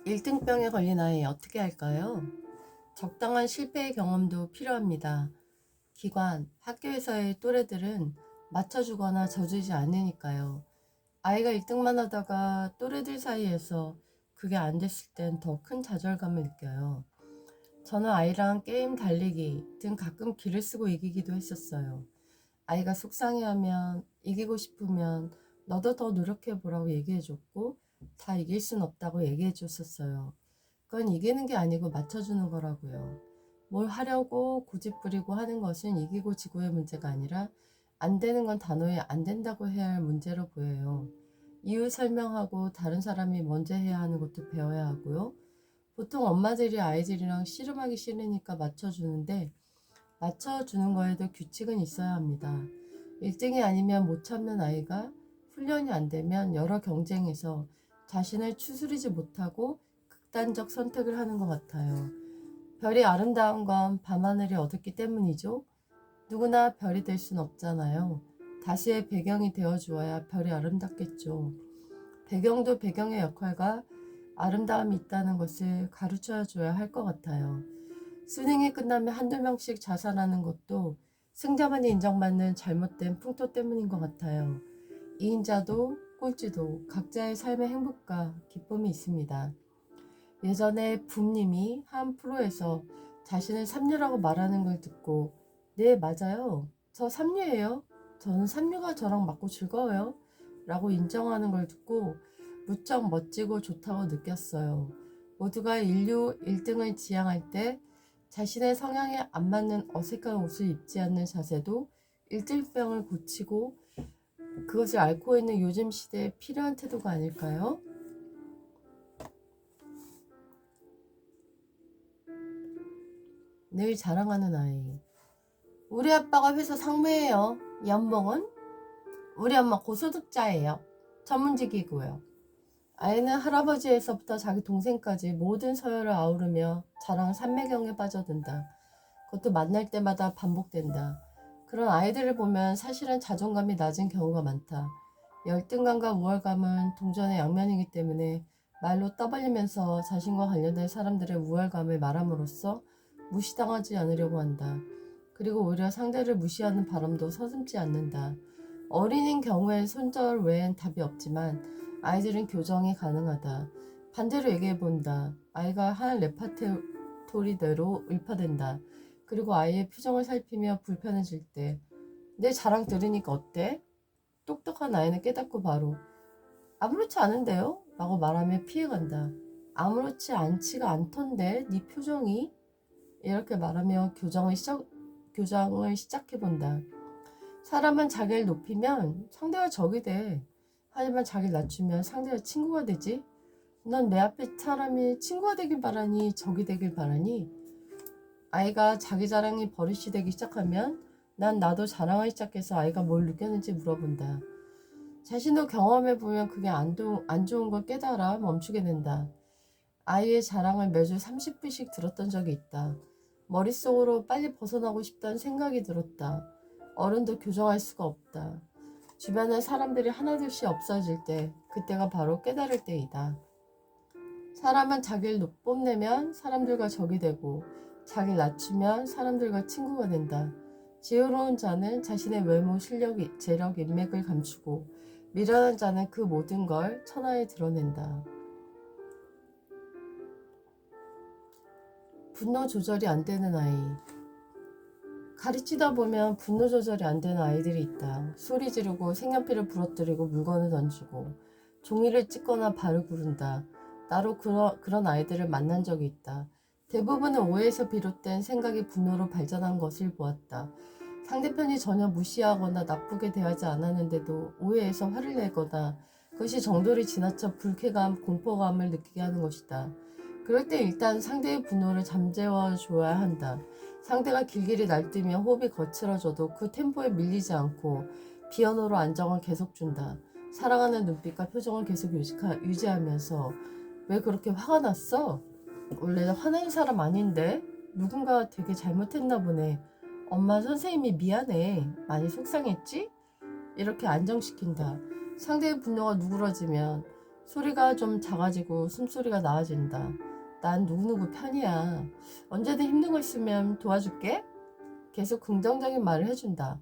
1등병에 걸린 아이 어떻게 할까요? 적당한 실패의 경험도 필요합니다. 기관, 학교에서의 또래들은 맞춰주거나 져주지 않으니까요. 아이가 1등만 하다가 또래들 사이에서 그게 안 됐을 땐 더 큰 좌절감을 느껴요. 저는 아이랑 게임 달리기 등 가끔 기를 쓰고 이기기도 했었어요. 아이가 속상해하면 이기고 싶으면 너도 더 노력해보라고 얘기해줬고 다 이길 순 없다고 얘기해줬었어요. 그건 이기는 게 아니고 맞춰주는 거라고요. 뭘 하려고 고집 부리고 하는 것은 이기고 지고의 문제가 아니라 안 되는 건 단호히 안 된다고 해야 할 문제로 보여요. 이유 설명하고 다른 사람이 먼저 해야 하는 것도 배워야 하고요. 보통 엄마들이 아이들이랑 씨름하기 싫으니까 맞춰주는데 맞춰주는 거에도 규칙은 있어야 합니다. 1등이 아니면 못 참는 아이가 훈련이 안 되면 여러 경쟁에서 자신을 추스리지 못하고 극단적 선택을 하는 것 같아요. 별이 아름다운 건 밤하늘이 어둡기 때문이죠. 누구나 별이 될 순 없잖아요. 다수의 배경이 되어주어야 별이 아름답겠죠. 배경도 배경의 역할과 아름다움이 있다는 것을 가르쳐 줘야 할 것 같아요. 수능이 끝나면 한두 명씩 자살하는 것도 승자만이 인정받는 잘못된 풍토 때문인 것 같아요. 이인자도 꼴찌도 각자의 삶의 행복과 기쁨이 있습니다. 예전에 붐님이 한 프로에서 자신을 삼류라고 말하는 걸 듣고 네 맞아요. 저 삼류예요. 저는 삼류가 저랑 맞고 즐거워요. 라고 인정하는 걸 듣고 무척 멋지고 좋다고 느꼈어요. 모두가 인류 1등을 지향할 때 자신의 성향에 안 맞는 어색한 옷을 입지 않는 자세도 1등병을 고치고 그것을 앓고 있는 요즘 시대에 필요한 태도가 아닐까요? 늘 자랑하는 아이. 우리 아빠가 회사 상무예요. 연봉은? 우리 엄마 고소득자예요. 전문직이고요. 아이는 할아버지에서부터 자기 동생까지 모든 서열을 아우르며 자랑 삼매경에 빠져든다. 그것도 만날 때마다 반복된다. 그런 아이들을 보면 사실은 자존감이 낮은 경우가 많다. 열등감과 우월감은 동전의 양면이기 때문에 말로 떠벌리면서 자신과 관련된 사람들의 우월감을 말함으로써 무시당하지 않으려고 한다. 그리고 오히려 상대를 무시하는 바람도 서슴지 않는다. 어린인 경우엔 손절 외엔 답이 없지만 아이들은 교정이 가능하다. 반대로 얘기해본다. 아이가 한 레파토리대로 읊어댄다. 그리고 아이의 표정을 살피며 불편해질 때 내 자랑 들으니까 어때? 똑똑한 아이는 깨닫고 바로 아무렇지 않은데요? 라고 말하며 피해간다. 아무렇지 않지가 않던데 네 표정이? 이렇게 말하며 교정을 시작해본다. 사람은 자기를 높이면 상대와 적이 돼. 하지만 자기를 낮추면 상대와 친구가 되지. 넌 내 앞에 사람이 친구가 되길 바라니 적이 되길 바라니? 아이가 자기 자랑이 버릇이 되기 시작하면 난 나도 자랑을 시작해서 아이가 뭘 느꼈는지 물어본다. 자신도 경험해보면 그게 안 좋은 걸 깨달아 멈추게 된다. 아이의 자랑을 매주 30분씩 들었던 적이 있다. 머릿속으로 빨리 벗어나고 싶다는 생각이 들었다. 어른도 교정할 수가 없다. 주변에 사람들이 하나둘씩 없어질 때 그때가 바로 깨달을 때이다. 사람은 자기를 뽐내면 사람들과 적이 되고 자기를 낮추면 사람들과 친구가 된다. 지혜로운 자는 자신의 외모, 실력, 재력, 인맥을 감추고 미련한 자는 그 모든 걸 천하에 드러낸다. 분노 조절이 안 되는 아이. 가르치다 보면 분노 조절이 안 되는 아이들이 있다. 소리 지르고 색연필을 부러뜨리고 물건을 던지고 종이를 찢거나 발을 구른다. 나로 그런 아이들을 만난 적이 있다. 대부분은 오해에서 비롯된 생각이 분노로 발전한 것을 보았다. 상대편이 전혀 무시하거나 나쁘게 대하지 않았는데도 오해해서 화를 내거나 그것이 정도를 지나쳐 불쾌감, 공포감을 느끼게 하는 것이다. 그럴 때 일단 상대의 분노를 잠재워 줘야 한다. 상대가 길길이 날뛰며 호흡이 거칠어져도 그 템포에 밀리지 않고 비언어로 안정을 계속 준다. 사랑하는 눈빛과 표정을 계속 유지하면서 왜 그렇게 화가 났어? 원래 화낸 사람 아닌데? 누군가 되게 잘못했나 보네. 엄마 선생님이 미안해. 많이 속상했지? 이렇게 안정시킨다. 상대의 분노가 누그러지면 소리가 좀 작아지고 숨소리가 나아진다. 난 누구누구 편이야. 언제든 힘든 거 있으면 도와줄게. 계속 긍정적인 말을 해준다.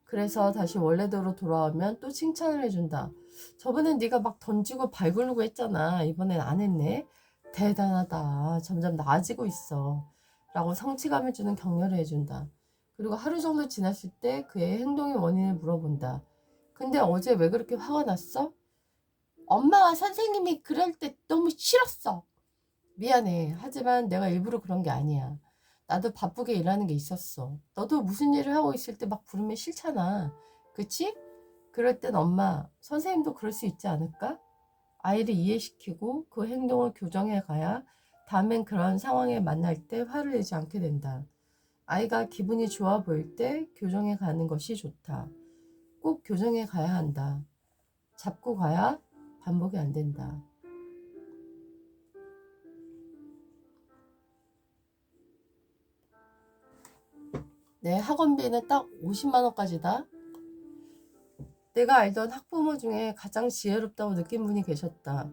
그래서 다시 원래대로 돌아오면 또 칭찬을 해준다. 저번엔 네가 막 던지고 발굴르고 했잖아. 이번엔 안 했네. 대단하다. 점점 나아지고 있어. 라고 성취감을 주는 격려를 해준다. 그리고 하루 정도 지났을 때 그의 행동의 원인을 물어본다. 근데 어제 왜 그렇게 화가 났어? 엄마와 선생님이 그럴 때 너무 싫었어. 미안해. 하지만 내가 일부러 그런 게 아니야. 나도 바쁘게 일하는 게 있었어. 너도 무슨 일을 하고 있을 때 막 부르면 싫잖아. 그치? 그럴 땐 엄마, 선생님도 그럴 수 있지 않을까? 아이를 이해시키고 그 행동을 교정해 가야 다음엔 그런 상황에 만날 때 화를 내지 않게 된다. 아이가 기분이 좋아 보일 때 교정해 가는 것이 좋다. 꼭 교정해 가야 한다. 잡고 가야 반복이 안 된다. 내 학원비는 딱 50만 원까지다. 내가 알던 학부모 중에 가장 지혜롭다고 느낀 분이 계셨다.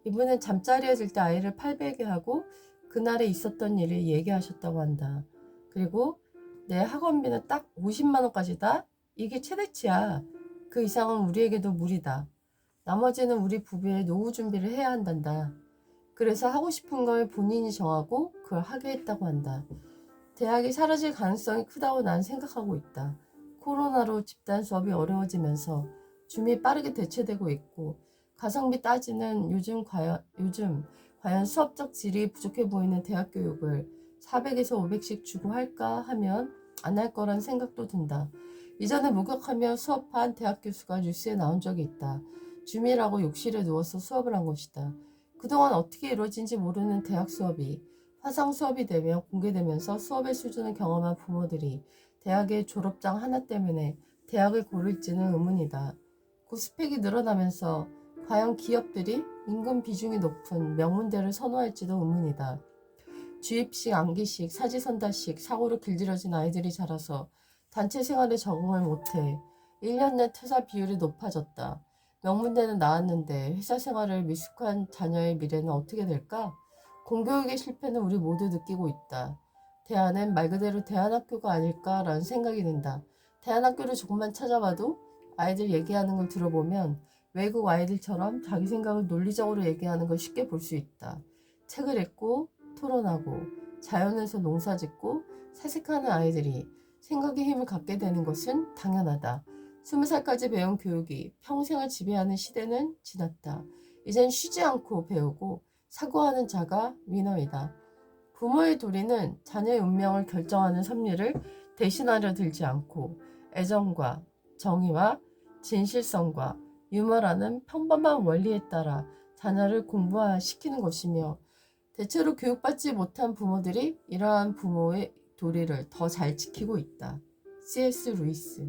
이분은 잠자리에 들 때 아이를 팔베개 하고 그날에 있었던 일을 얘기하셨다고 한다. 그리고 내 학원비는 딱 50만 원까지다. 이게 최대치야. 그 이상은 우리에게도 무리다. 나머지는 우리 부부의 노후 준비를 해야 한단다. 그래서 하고 싶은 걸 본인이 정하고 그걸 하게 했다고 한다. 대학이 사라질 가능성이 크다고 난 생각하고 있다. 코로나로 집단 수업이 어려워지면서 줌이 빠르게 대체되고 있고 가성비 따지는 요즘 과연 수업적 질이 부족해 보이는 대학 교육을 400에서 500씩 주고 할까 하면 안 할 거란 생각도 든다. 이전에 목욕하며 수업한 대학 교수가 뉴스에 나온 적이 있다. 줌이라고 욕실에 누워서 수업을 한 것이다. 그동안 어떻게 이루어진지 모르는 대학 수업이 화상 수업이 되며 공개되면서 수업의 수준을 경험한 부모들이 대학의 졸업장 하나 때문에 대학을 고를지는 의문이다. 그 스펙이 늘어나면서 과연 기업들이 임금 비중이 높은 명문대를 선호할지도 의문이다. 주입식, 암기식, 사지선다식 사고로 길들여진 아이들이 자라서 단체 생활에 적응을 못해 1년 내 퇴사 비율이 높아졌다. 명문대는 나왔는데 회사 생활을 미숙한 자녀의 미래는 어떻게 될까? 공교육의 실패는 우리 모두 느끼고 있다. 대안은 말 그대로 대안학교가 아닐까라는 생각이 든다. 대안학교를 조금만 찾아봐도 아이들 얘기하는 걸 들어보면 외국 아이들처럼 자기 생각을 논리적으로 얘기하는 걸 쉽게 볼 수 있다. 책을 읽고 토론하고 자연에서 농사짓고 사색하는 아이들이 생각의 힘을 갖게 되는 것은 당연하다. 20살까지 배운 교육이 평생을 지배하는 시대는 지났다. 이젠 쉬지 않고 배우고 사고하는 자가 위너이다. 부모의 도리는 자녀의 운명을 결정하는 섭리를 대신하려 들지 않고 애정과 정의와 진실성과 유머라는 평범한 원리에 따라 자녀를 공부시키는 것이며 대체로 교육받지 못한 부모들이 이러한 부모의 도리를 더 잘 지키고 있다. C.S. 루이스